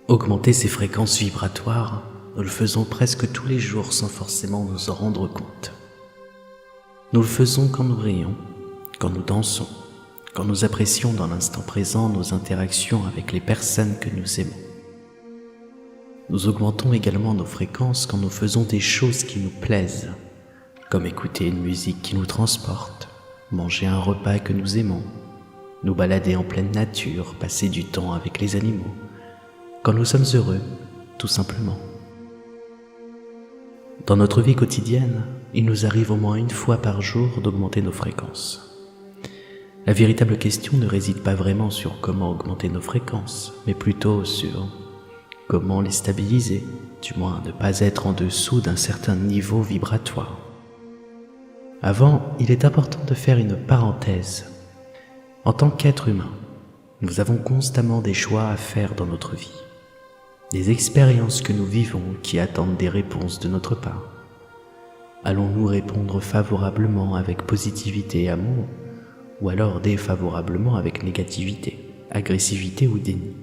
Augmenter ses fréquences vibratoires, nous le faisons presque tous les jours sans forcément nous en rendre compte. Nous le faisons quand nous rions, quand nous dansons, quand nous apprécions dans l'instant présent nos interactions avec les personnes que nous aimons. Nous augmentons également nos fréquences quand nous faisons des choses qui nous plaisent, comme écouter une musique qui nous transporte, manger un repas que nous aimons, nous balader en pleine nature, passer du temps avec les animaux, quand nous sommes heureux, tout simplement. Dans notre vie quotidienne, il nous arrive au moins une fois par jour d'augmenter nos fréquences. La véritable question ne réside pas vraiment sur comment augmenter nos fréquences, mais plutôt sur comment les stabiliser, du moins ne pas être en dessous d'un certain niveau vibratoire. Avant, il est important de faire une parenthèse. En tant qu'être humain, nous avons constamment des choix à faire dans notre vie. Des expériences que nous vivons qui attendent des réponses de notre part. Allons-nous répondre favorablement avec positivité et amour, ou alors défavorablement avec négativité, agressivité ou déni?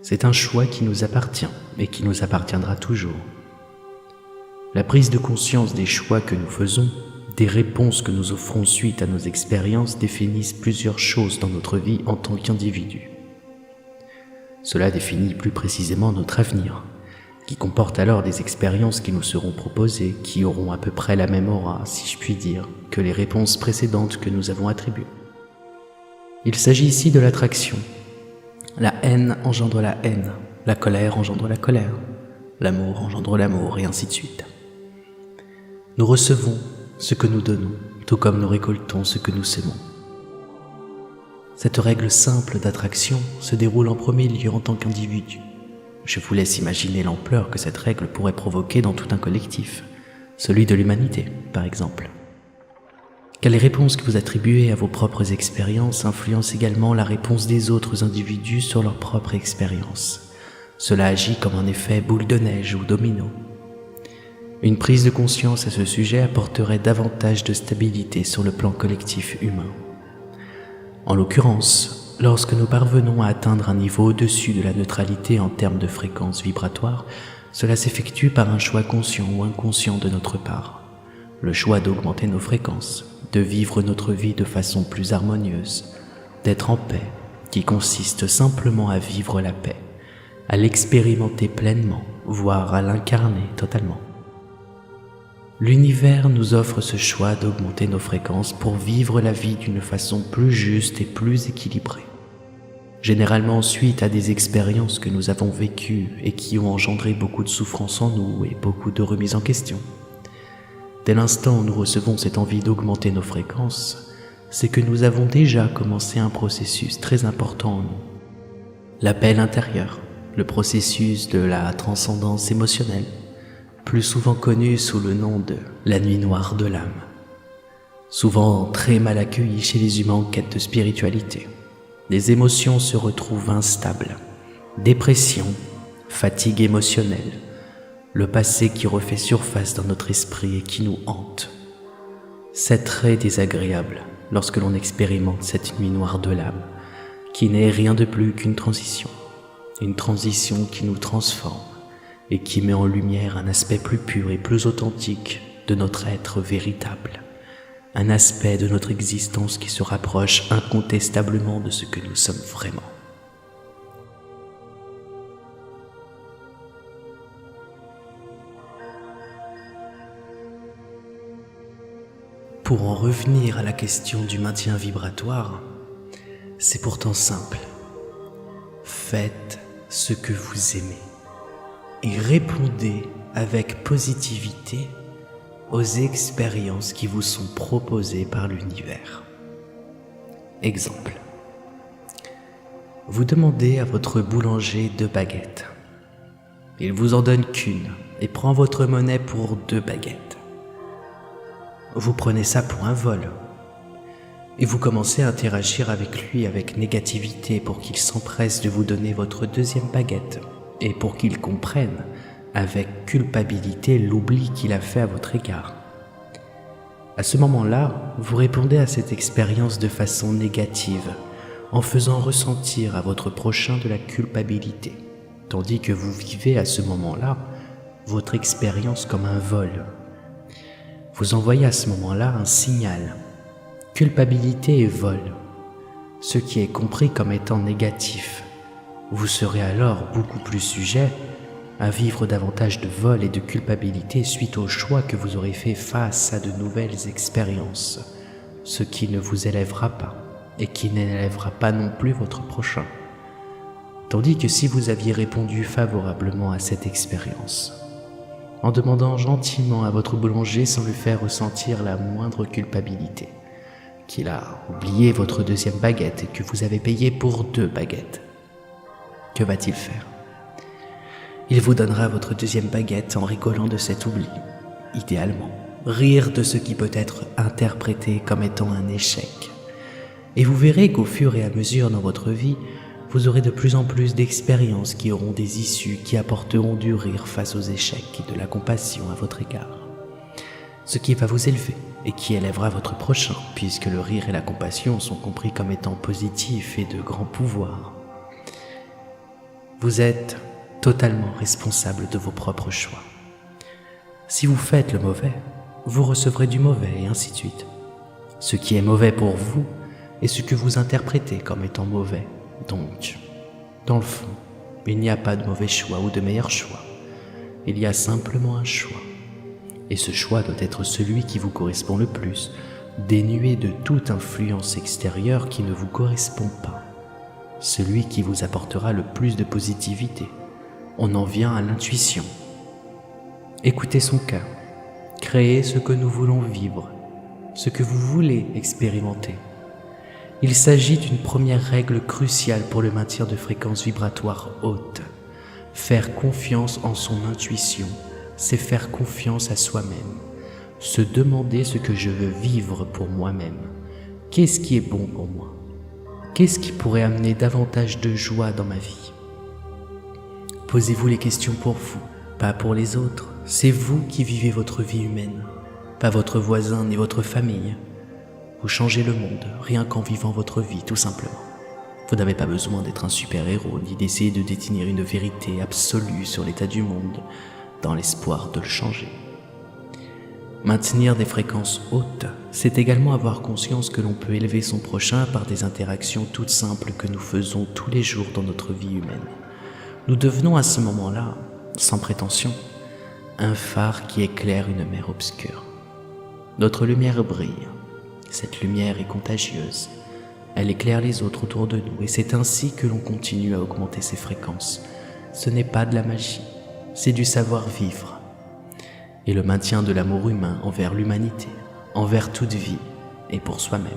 C'est un choix qui nous appartient et qui nous appartiendra toujours. La prise de conscience des choix que nous faisons, des réponses que nous offrons suite à nos expériences définissent plusieurs choses dans notre vie en tant qu'individu. Cela définit plus précisément notre avenir, qui comporte alors des expériences qui nous seront proposées, qui auront à peu près la même aura, si je puis dire, que les réponses précédentes que nous avons attribuées. Il s'agit ici de l'attraction. La haine engendre la haine, la colère engendre la colère, l'amour engendre l'amour, et ainsi de suite. Nous recevons ce que nous donnons, tout comme nous récoltons ce que nous semons. Cette règle simple d'attraction se déroule en premier lieu en tant qu'individu. Je vous laisse imaginer l'ampleur que cette règle pourrait provoquer dans tout un collectif, celui de l'humanité, par exemple. Car les réponses que vous attribuez à vos propres expériences influencent également la réponse des autres individus sur leur propre expérience. Cela agit comme un effet boule de neige ou domino. Une prise de conscience à ce sujet apporterait davantage de stabilité sur le plan collectif humain. En l'occurrence, lorsque nous parvenons à atteindre un niveau au-dessus de la neutralité en termes de fréquence vibratoire, cela s'effectue par un choix conscient ou inconscient de notre part. Le choix d'augmenter nos fréquences, de vivre notre vie de façon plus harmonieuse, d'être en paix, qui consiste simplement à vivre la paix, à l'expérimenter pleinement, voire à l'incarner totalement. L'univers nous offre ce choix d'augmenter nos fréquences pour vivre la vie d'une façon plus juste et plus équilibrée. Généralement suite à des expériences que nous avons vécues et qui ont engendré beaucoup de souffrance en nous et beaucoup de remises en question. Dès l'instant où nous recevons cette envie d'augmenter nos fréquences, c'est que nous avons déjà commencé un processus très important en nous. L'appel intérieur, le processus de la transcendance émotionnelle, plus souvent connu sous le nom de la nuit noire de l'âme. Souvent très mal accueilli chez les humains en quête de spiritualité. Les émotions se retrouvent instables. Dépression, fatigue émotionnelle, le passé qui refait surface dans notre esprit et qui nous hante. C'est très désagréable lorsque l'on expérimente cette nuit noire de l'âme, qui n'est rien de plus qu'une transition. Une transition qui nous transforme et qui met en lumière un aspect plus pur et plus authentique de notre être véritable. Un aspect de notre existence qui se rapproche incontestablement de ce que nous sommes vraiment. Pour en revenir à la question du maintien vibratoire, c'est pourtant simple. Faites ce que vous aimez et répondez avec positivité aux expériences qui vous sont proposées par l'univers. Exemple. Vous demandez à votre boulanger 2 baguettes. Il vous en donne qu'une et prend votre monnaie pour 2 baguettes. Vous prenez ça pour un vol et vous commencez à interagir avec lui avec négativité pour qu'il s'empresse de vous donner votre 2e baguette et pour qu'il comprenne avec culpabilité l'oubli qu'il a fait à votre égard. À ce moment-là, vous répondez à cette expérience de façon négative, en faisant ressentir à votre prochain de la culpabilité. tandis que vous vivez à ce moment-là votre expérience comme un vol. Vous envoyez à ce moment-là un signal, culpabilité et vol, ce qui est compris comme étant négatif. Vous serez alors beaucoup plus sujet à vivre davantage de vol et de culpabilité suite au choix que vous aurez fait face à de nouvelles expériences, ce qui ne vous élèvera pas et qui n'élèvera pas non plus votre prochain. Tandis que si vous aviez répondu favorablement à cette expérience, en demandant gentiment à votre boulanger sans lui faire ressentir la moindre culpabilité, qu'il a oublié votre deuxième baguette et que vous avez payé pour 2 baguettes, que va-t-il faire ? Il vous donnera votre deuxième baguette en rigolant de cet oubli, idéalement, rire de ce qui peut être interprété comme étant un échec. Et vous verrez qu'au fur et à mesure dans votre vie, vous aurez de plus en plus d'expériences qui auront des issues qui apporteront du rire face aux échecs et de la compassion à votre égard. Ce qui va vous élever et qui élèvera votre prochain, puisque le rire et la compassion sont compris comme étant positifs et de grands pouvoirs. Vous êtes totalement responsable de vos propres choix. Si vous faites le mauvais, vous recevrez du mauvais et ainsi de suite. Ce qui est mauvais pour vous est ce que vous interprétez comme étant mauvais. Donc, dans le fond, il n'y a pas de mauvais choix ou de meilleur choix. Il y a simplement un choix. Et ce choix doit être celui qui vous correspond le plus, dénué de toute influence extérieure qui ne vous correspond pas. Celui qui vous apportera le plus de positivité. On en vient à l'intuition. Écoutez son cœur. Créez ce que nous voulons vivre, ce que vous voulez expérimenter. Il s'agit d'une première règle cruciale pour le maintien de fréquences vibratoires hautes. Faire confiance en son intuition, c'est faire confiance à soi-même. Se demander ce que je veux vivre pour moi-même. Qu'est-ce qui est bon pour moi ? Qu'est-ce qui pourrait amener davantage de joie dans ma vie ? Posez-vous les questions pour vous, pas pour les autres. C'est vous qui vivez votre vie humaine, pas votre voisin ni votre famille. Vous changez le monde, rien qu'en vivant votre vie, tout simplement. Vous n'avez pas besoin d'être un super-héros, ni d'essayer de détenir une vérité absolue sur l'état du monde, dans l'espoir de le changer. Maintenir des fréquences hautes, c'est également avoir conscience que l'on peut élever son prochain par des interactions toutes simples que nous faisons tous les jours dans notre vie humaine. Nous devenons à ce moment-là, sans prétention, un phare qui éclaire une mer obscure. Notre lumière brille. Cette lumière est contagieuse. Elle éclaire les autres autour de nous et c'est ainsi que l'on continue à augmenter ses fréquences. Ce n'est pas de la magie, c'est du savoir-vivre. Et le maintien de l'amour humain envers l'humanité, envers toute vie et pour soi-même.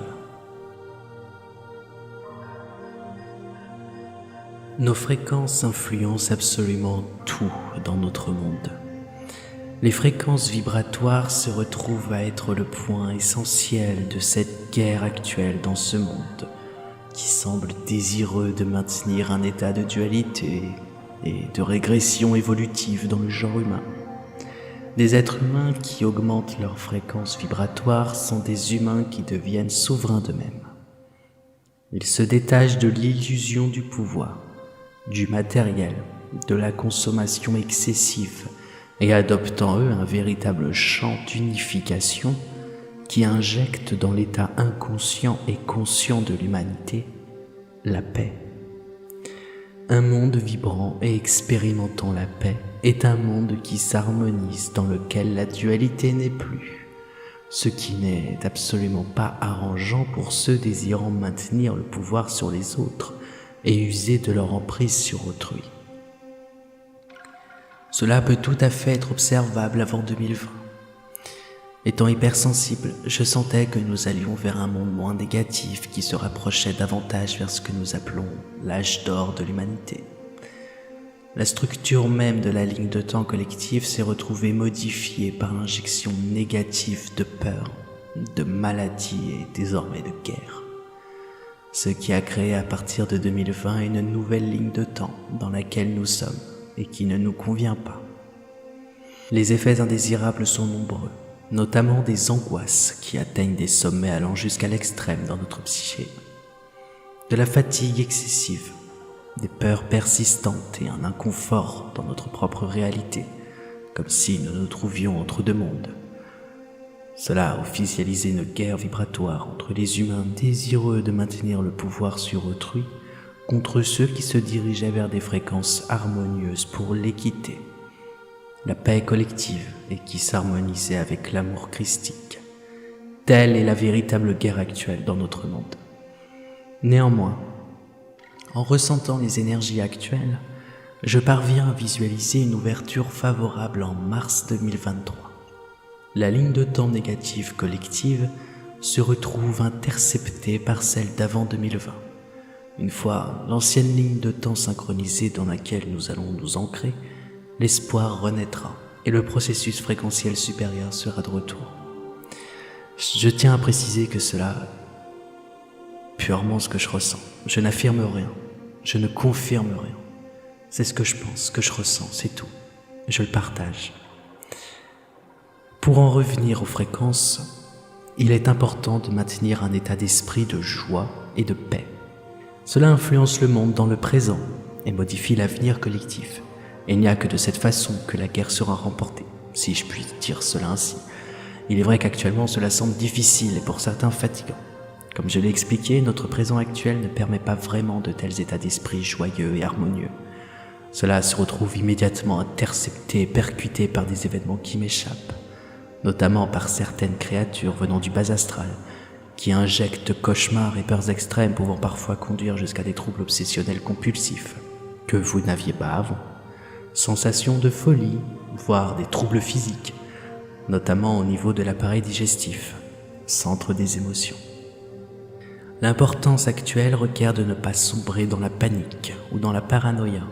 Nos fréquences influencent absolument tout dans notre monde. Les fréquences vibratoires se retrouvent à être le point essentiel de cette guerre actuelle dans ce monde, qui semble désireux de maintenir un état de dualité et de régression évolutive dans le genre humain. Des êtres humains qui augmentent leurs fréquences vibratoires sont des humains qui deviennent souverains d'eux-mêmes. Ils se détachent de l'illusion du pouvoir, du matériel, de la consommation excessive, et adoptent en eux un véritable champ d'unification qui injecte dans l'état inconscient et conscient de l'humanité la paix. Un monde vibrant et expérimentant la paix est un monde qui s'harmonise, dans lequel la dualité n'est plus, ce qui n'est absolument pas arrangeant pour ceux désirant maintenir le pouvoir sur les autres et user de leur emprise sur autrui. Cela peut tout à fait être observable avant 2020. Étant hypersensible, je sentais que nous allions vers un monde moins négatif qui se rapprochait davantage vers ce que nous appelons l'âge d'or de l'humanité. La structure même de la ligne de temps collective s'est retrouvée modifiée par l'injection négative de peur, de maladie et désormais de guerre. Ce qui a créé à partir de 2020 une nouvelle ligne de temps dans laquelle nous sommes et qui ne nous convient pas. Les effets indésirables sont nombreux, notamment des angoisses qui atteignent des sommets allant jusqu'à l'extrême dans notre psyché, de la fatigue excessive, des peurs persistantes et un inconfort dans notre propre réalité, comme si nous nous trouvions entre deux mondes. Cela a officialisé une guerre vibratoire entre les humains désireux de maintenir le pouvoir sur autrui contre ceux qui se dirigeaient vers des fréquences harmonieuses pour l'équité, la paix collective et qui s'harmonisait avec l'amour christique. Telle est la véritable guerre actuelle dans notre monde. Néanmoins, en ressentant les énergies actuelles, je parviens à visualiser une ouverture favorable en mars 2023. La ligne de temps négative collective se retrouve interceptée par celle d'avant 2020. Une fois l'ancienne ligne de temps synchronisée dans laquelle nous allons nous ancrer, l'espoir renaîtra et le processus fréquentiel supérieur sera de retour. Je tiens à préciser que cela est purement ce que je ressens. Je n'affirme rien, je ne confirme rien. C'est ce que je pense, ce que je ressens, c'est tout. Je le partage. Pour en revenir aux fréquences, il est important de maintenir un état d'esprit de joie et de paix. Cela influence le monde dans le présent et modifie l'avenir collectif. Et il n'y a que de cette façon que la guerre sera remportée, si je puis dire cela ainsi. Il est vrai qu'actuellement cela semble difficile et pour certains fatigant. Comme je l'ai expliqué, notre présent actuel ne permet pas vraiment de tels états d'esprit joyeux et harmonieux. Cela se retrouve immédiatement intercepté et percuté par des événements qui m'échappent, notamment par certaines créatures venant du bas astral, qui injectent cauchemars et peurs extrêmes pouvant parfois conduire jusqu'à des troubles obsessionnels compulsifs que vous n'aviez pas avant, sensations de folie, voire des troubles physiques, notamment au niveau de l'appareil digestif, centre des émotions. L'importance actuelle requiert de ne pas sombrer dans la panique ou dans la paranoïa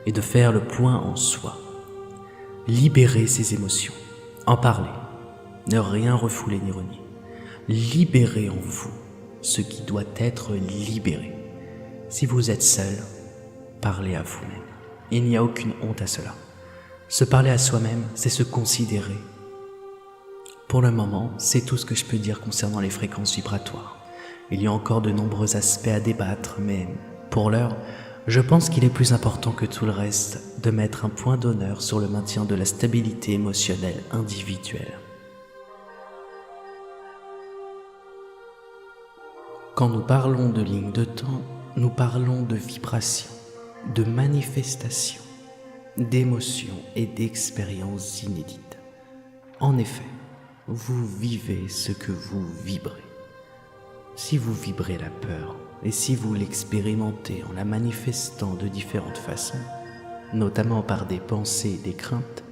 et de faire le point en soi. Libérer ses émotions, en parler, ne rien refouler ni renier. Libérez en vous ce qui doit être libéré. Si vous êtes seul, parlez à vous-même. Il n'y a aucune honte à cela. Se parler à soi-même, c'est se considérer. Pour le moment, c'est tout ce que je peux dire concernant les fréquences vibratoires. Il y a encore de nombreux aspects à débattre, mais pour l'heure, je pense qu'il est plus important que tout le reste de mettre un point d'honneur sur le maintien de la stabilité émotionnelle individuelle. Quand nous parlons de ligne de temps, nous parlons de vibration, de manifestation, d'émotions et d'expériences inédites. En effet, vous vivez ce que vous vibrez. Si vous vibrez la peur et si vous l'expérimentez en la manifestant de différentes façons, notamment par des pensées et des craintes,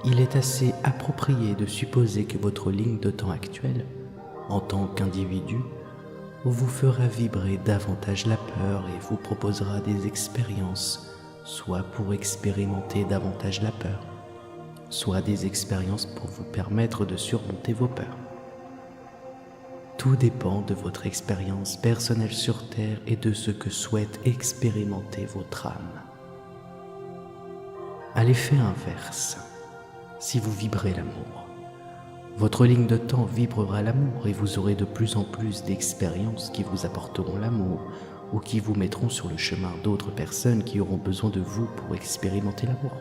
il est assez approprié de supposer que votre ligne de temps actuelle, en tant qu'individu, vous fera vibrer davantage la peur et vous proposera des expériences, soit pour expérimenter davantage la peur, soit des expériences pour vous permettre de surmonter vos peurs. Tout dépend de votre expérience personnelle sur Terre et de ce que souhaite expérimenter votre âme. À l'effet inverse, si vous vibrez l'amour, votre ligne de temps vibrera l'amour et vous aurez de plus en plus d'expériences qui vous apporteront l'amour ou qui vous mettront sur le chemin d'autres personnes qui auront besoin de vous pour expérimenter l'amour.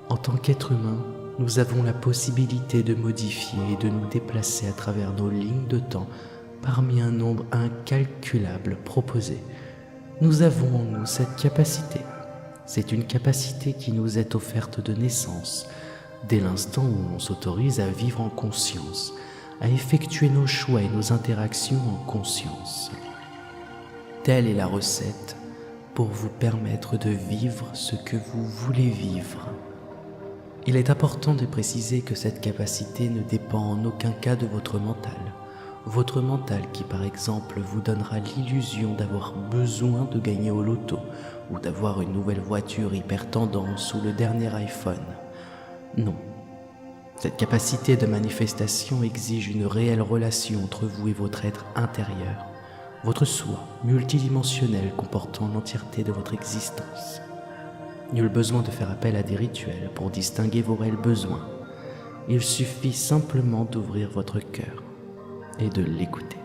En tant qu'être humain, nous avons la possibilité de modifier et de nous déplacer à travers nos lignes de temps parmi un nombre incalculable proposé. Nous avons en nous cette capacité. C'est une capacité qui nous est offerte de naissance, dès l'instant où on s'autorise à vivre en conscience, à effectuer nos choix et nos interactions en conscience. Telle est la recette pour vous permettre de vivre ce que vous voulez vivre. Il est important de préciser que cette capacité ne dépend en aucun cas de votre mental. Votre mental qui par exemple vous donnera l'illusion d'avoir besoin de gagner au loto ou d'avoir une nouvelle voiture hyper tendance ou le dernier iPhone. Non. Cette capacité de manifestation exige une réelle relation entre vous et votre être intérieur, votre soi multidimensionnel comportant l'entièreté de votre existence. Nul besoin de faire appel à des rituels pour distinguer vos réels besoins. Il suffit simplement d'ouvrir votre cœur et de l'écouter.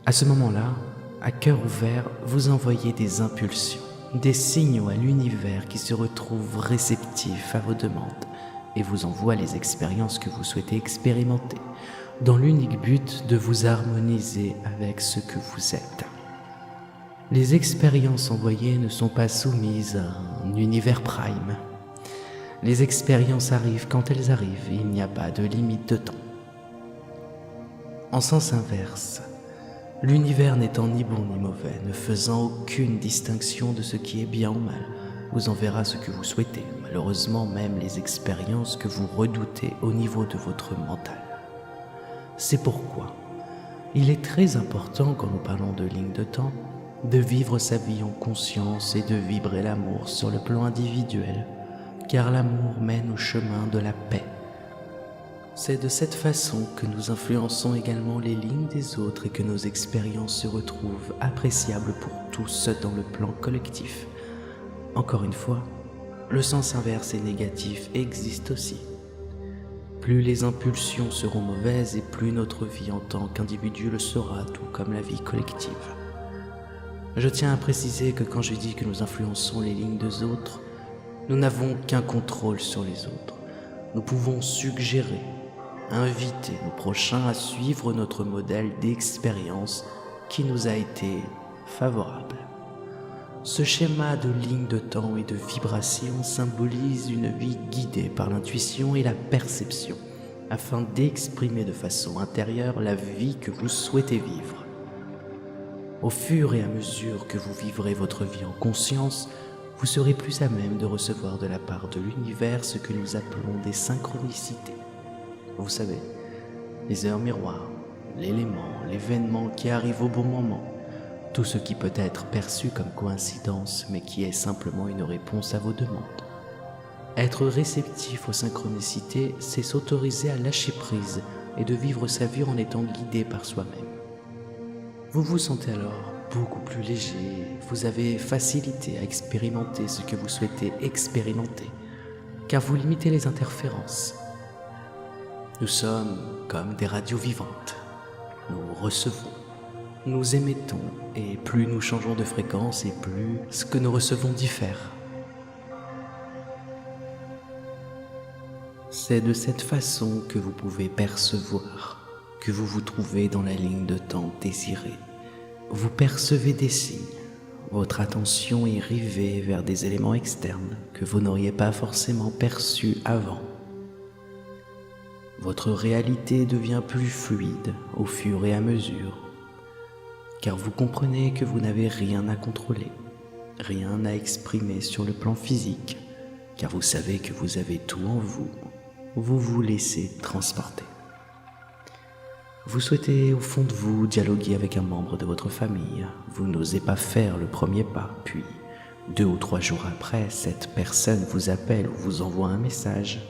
À ce moment-là, à cœur ouvert, vous envoyez des impulsions, des signaux à l'univers qui se retrouve réceptif à vos demandes et vous envoie les expériences que vous souhaitez expérimenter, dans l'unique but de vous harmoniser avec ce que vous êtes. Les expériences envoyées ne sont pas soumises à un univers prime. Les expériences arrivent quand elles arrivent et il n'y a pas de limite de temps. En sens inverse, l'univers n'étant ni bon ni mauvais, ne faisant aucune distinction de ce qui est bien ou mal, vous enverra ce que vous souhaitez, malheureusement même les expériences que vous redoutez au niveau de votre mental. C'est pourquoi il est très important, quand nous parlons de ligne de temps, de vivre sa vie en conscience et de vibrer l'amour sur le plan individuel, car l'amour mène au chemin de la paix. C'est de cette façon que nous influençons également les lignes des autres et que nos expériences se retrouvent appréciables pour tous dans le plan collectif. Encore une fois, le sens inverse et négatif existe aussi. Plus les impulsions seront mauvaises et plus notre vie en tant qu'individu le sera, tout comme la vie collective. Je tiens à préciser que quand je dis que nous influençons les lignes des autres, nous n'avons qu'un contrôle sur les autres. Nous pouvons suggérer, inviter nos prochains à suivre notre modèle d'expérience qui nous a été favorable. Ce schéma de ligne de temps et de vibration symbolise une vie guidée par l'intuition et la perception, afin d'exprimer de façon intérieure la vie que vous souhaitez vivre. Au fur et à mesure que vous vivrez votre vie en conscience, vous serez plus à même de recevoir de la part de l'univers ce que nous appelons des synchronicités. Vous savez, les heures miroirs, l'élément, l'événement qui arrive au bon moment, tout ce qui peut être perçu comme coïncidence mais qui est simplement une réponse à vos demandes. Être réceptif aux synchronicités, c'est s'autoriser à lâcher prise et de vivre sa vie en étant guidé par soi-même. Vous vous sentez alors beaucoup plus léger, vous avez facilité à expérimenter ce que vous souhaitez expérimenter, car vous limitez les interférences. Nous sommes comme des radios vivantes. Nous recevons, nous émettons, et plus nous changeons de fréquence, et plus ce que nous recevons diffère. C'est de cette façon que vous pouvez percevoir que vous vous trouvez dans la ligne de temps désirée. Vous percevez des signes, votre attention est rivée vers des éléments externes que vous n'auriez pas forcément perçus avant. Votre réalité devient plus fluide au fur et à mesure, car vous comprenez que vous n'avez rien à contrôler, rien à exprimer sur le plan physique, car vous savez que vous avez tout en vous. Vous vous laissez transporter. Vous souhaitez au fond de vous dialoguer avec un membre de votre famille. Vous n'osez pas faire le premier pas, puis 2 ou 3 jours après, cette personne vous appelle ou vous envoie un message.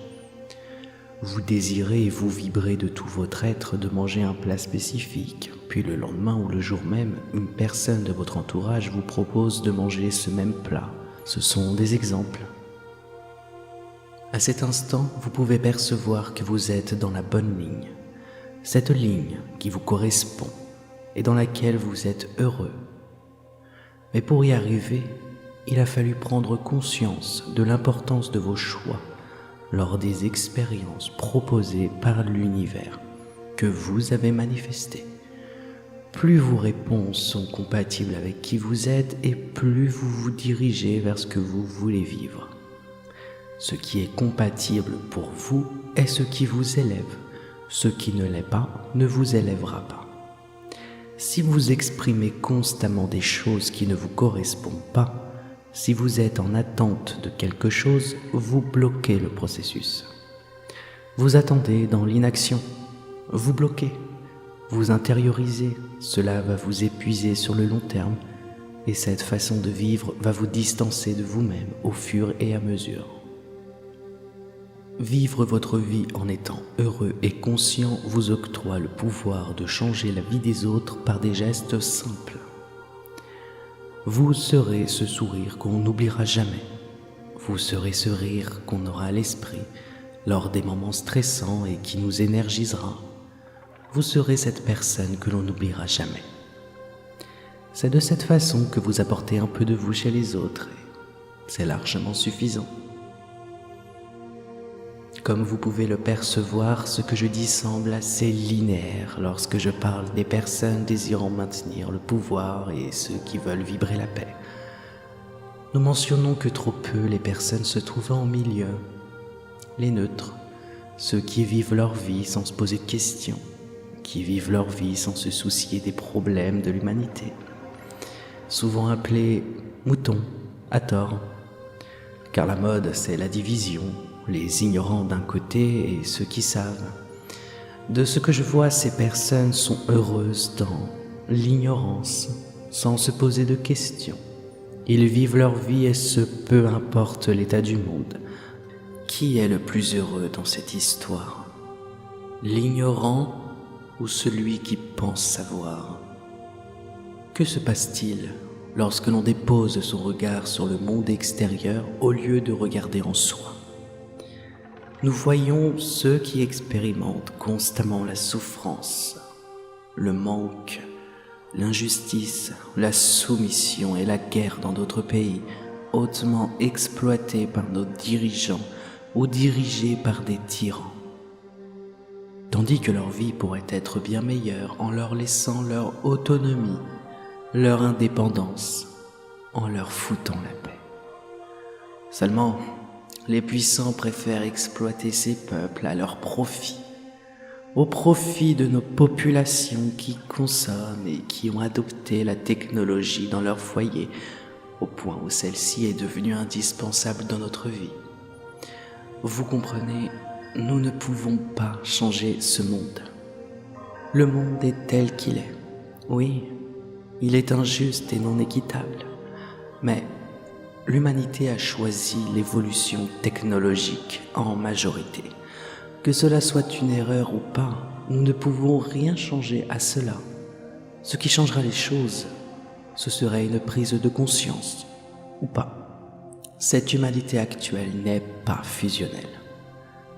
Vous désirez et vous vibrez de tout votre être de manger un plat spécifique, puis le lendemain ou le jour même, une personne de votre entourage vous propose de manger ce même plat. Ce sont des exemples. À cet instant, vous pouvez percevoir que vous êtes dans la bonne ligne. Cette ligne qui vous correspond et dans laquelle vous êtes heureux. Mais pour y arriver, il a fallu prendre conscience de l'importance de vos choix lors des expériences proposées par l'univers que vous avez manifestées. Plus vos réponses sont compatibles avec qui vous êtes et plus vous vous dirigez vers ce que vous voulez vivre. Ce qui est compatible pour vous est ce qui vous élève. Ce qui ne l'est pas ne vous élèvera pas. Si vous exprimez constamment des choses qui ne vous correspondent pas, si vous êtes en attente de quelque chose, vous bloquez le processus. Vous attendez dans l'inaction, vous bloquez, vous intériorisez, cela va vous épuiser sur le long terme et cette façon de vivre va vous distancer de vous-même au fur et à mesure. Vivre votre vie en étant heureux et conscient vous octroie le pouvoir de changer la vie des autres par des gestes simples. Vous serez ce sourire qu'on n'oubliera jamais. Vous serez ce rire qu'on aura à l'esprit lors des moments stressants et qui nous énergisera. Vous serez cette personne que l'on n'oubliera jamais. C'est de cette façon que vous apportez un peu de vous chez les autres et c'est largement suffisant. Comme vous pouvez le percevoir, ce que je dis semble assez linéaire lorsque je parle des personnes désirant maintenir le pouvoir et ceux qui veulent vibrer la paix. Nous mentionnons que trop peu les personnes se trouvant au milieu, les neutres, ceux qui vivent leur vie sans se poser de questions, qui vivent leur vie sans se soucier des problèmes de l'humanité, souvent appelés moutons à tort, car la mode c'est la division, les ignorants d'un côté et ceux qui savent. De ce que je vois, ces personnes sont heureuses dans l'ignorance, sans se poser de questions. Ils vivent leur vie et ce peu importe l'état du monde. Qui est le plus heureux dans cette histoire? L'ignorant ou celui qui pense savoir? Que se passe-t-il lorsque l'on dépose son regard sur le monde extérieur au lieu de regarder en soi? Nous voyons ceux qui expérimentent constamment la souffrance, le manque, l'injustice, la soumission et la guerre dans d'autres pays, hautement exploités par nos dirigeants ou dirigés par des tyrans. Tandis que leur vie pourrait être bien meilleure en leur laissant leur autonomie, leur indépendance, en leur foutant la paix. Seulement, les puissants préfèrent exploiter ces peuples à leur profit, au profit de nos populations qui consomment et qui ont adopté la technologie dans leur foyer, au point où celle-ci est devenue indispensable dans notre vie. Vous comprenez, nous ne pouvons pas changer ce monde. Le monde est tel qu'il est. Oui, il est injuste et non équitable, mais l'humanité a choisi l'évolution technologique en majorité. Que cela soit une erreur ou pas, nous ne pouvons rien changer à cela. Ce qui changera les choses, ce serait une prise de conscience, ou pas. Cette humanité actuelle n'est pas fusionnelle.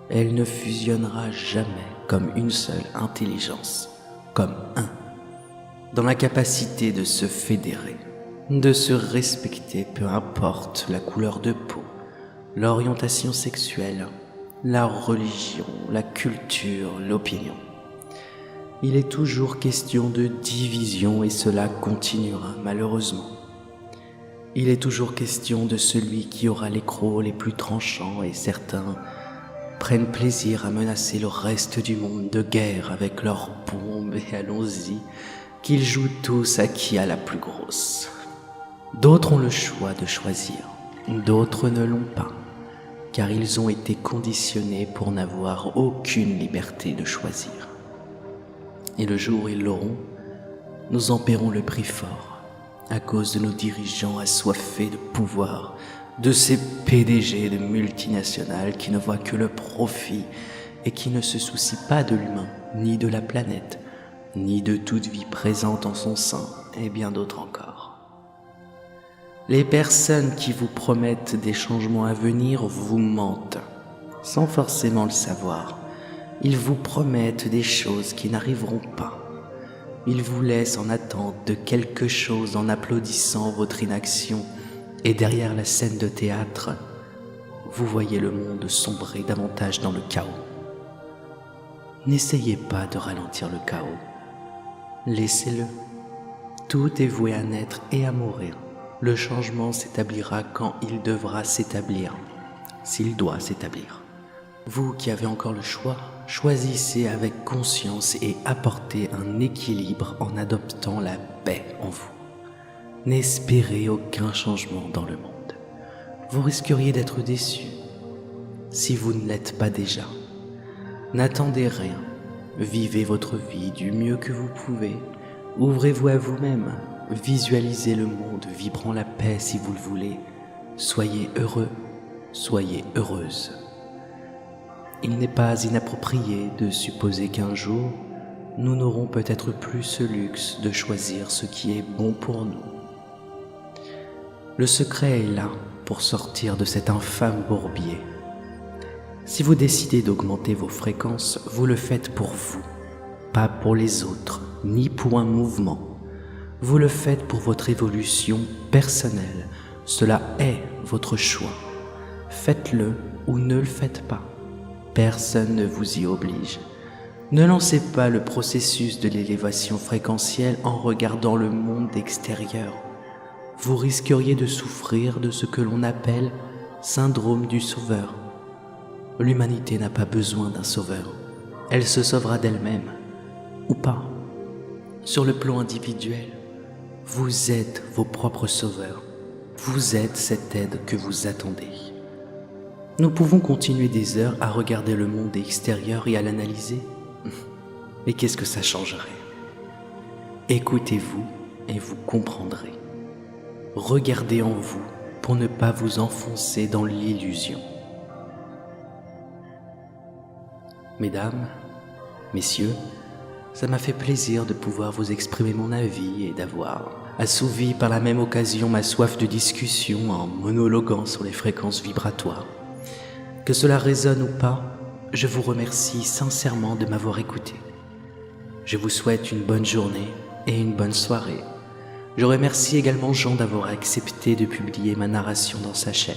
Elle ne fusionnera jamais comme une seule intelligence, comme un, dans la capacité de se fédérer, de se respecter, peu importe la couleur de peau, l'orientation sexuelle, la religion, la culture, l'opinion. Il est toujours question de division et cela continuera malheureusement. Il est toujours question de celui qui aura les crocs les plus tranchants et certains prennent plaisir à menacer le reste du monde de guerre avec leurs bombes et allons-y, qu'ils jouent tous à qui a la plus grosse. D'autres ont le choix de choisir, d'autres ne l'ont pas, car ils ont été conditionnés pour n'avoir aucune liberté de choisir. Et le jour où ils l'auront, nous en paierons le prix fort, à cause de nos dirigeants assoiffés de pouvoir, de ces PDG de multinationales qui ne voient que le profit et qui ne se soucient pas de l'humain, ni de la planète, ni de toute vie présente en son sein, et bien d'autres encore. Les personnes qui vous promettent des changements à venir vous mentent, sans forcément le savoir. Ils vous promettent des choses qui n'arriveront pas. Ils vous laissent en attente de quelque chose en applaudissant votre inaction, et derrière la scène de théâtre, vous voyez le monde sombrer davantage dans le chaos. N'essayez pas de ralentir le chaos. Laissez-le. Tout est voué à naître et à mourir. Le changement s'établira quand il devra s'établir, s'il doit s'établir. Vous qui avez encore le choix, choisissez avec conscience et apportez un équilibre en adoptant la paix en vous. N'espérez aucun changement dans le monde. Vous risqueriez d'être déçu si vous ne l'êtes pas déjà. N'attendez rien. Vivez votre vie du mieux que vous pouvez. Ouvrez-vous à vous-même. Visualisez le monde vibrant la paix si vous le voulez. Soyez heureux, soyez heureuse. Il n'est pas inapproprié de supposer qu'un jour, nous n'aurons peut-être plus ce luxe de choisir ce qui est bon pour nous. Le secret est là pour sortir de cet infâme bourbier. Si vous décidez d'augmenter vos fréquences, vous le faites pour vous, pas pour les autres, ni pour un mouvement. Vous le faites pour votre évolution personnelle. Cela est votre choix. Faites-le ou ne le faites pas. Personne ne vous y oblige. Ne lancez pas le processus de l'élévation fréquentielle en regardant le monde extérieur. Vous risqueriez de souffrir de ce que l'on appelle syndrome du sauveur. L'humanité n'a pas besoin d'un sauveur. Elle se sauvera d'elle-même, ou pas. Sur le plan individuel, vous êtes vos propres sauveurs. Vous êtes cette aide que vous attendez. Nous pouvons continuer des heures à regarder le monde extérieur et à l'analyser. Mais qu'est-ce que ça changerait? Écoutez-vous et vous comprendrez. Regardez en vous pour ne pas vous enfoncer dans l'illusion. Mesdames, messieurs, ça m'a fait plaisir de pouvoir vous exprimer mon avis et d'avoir assouvi par la même occasion ma soif de discussion en monologuant sur les fréquences vibratoires. Que cela résonne ou pas, je vous remercie sincèrement de m'avoir écouté. Je vous souhaite une bonne journée et une bonne soirée. Je remercie également Jean d'avoir accepté de publier ma narration dans sa chaîne.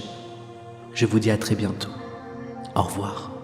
Je vous dis à très bientôt. Au revoir.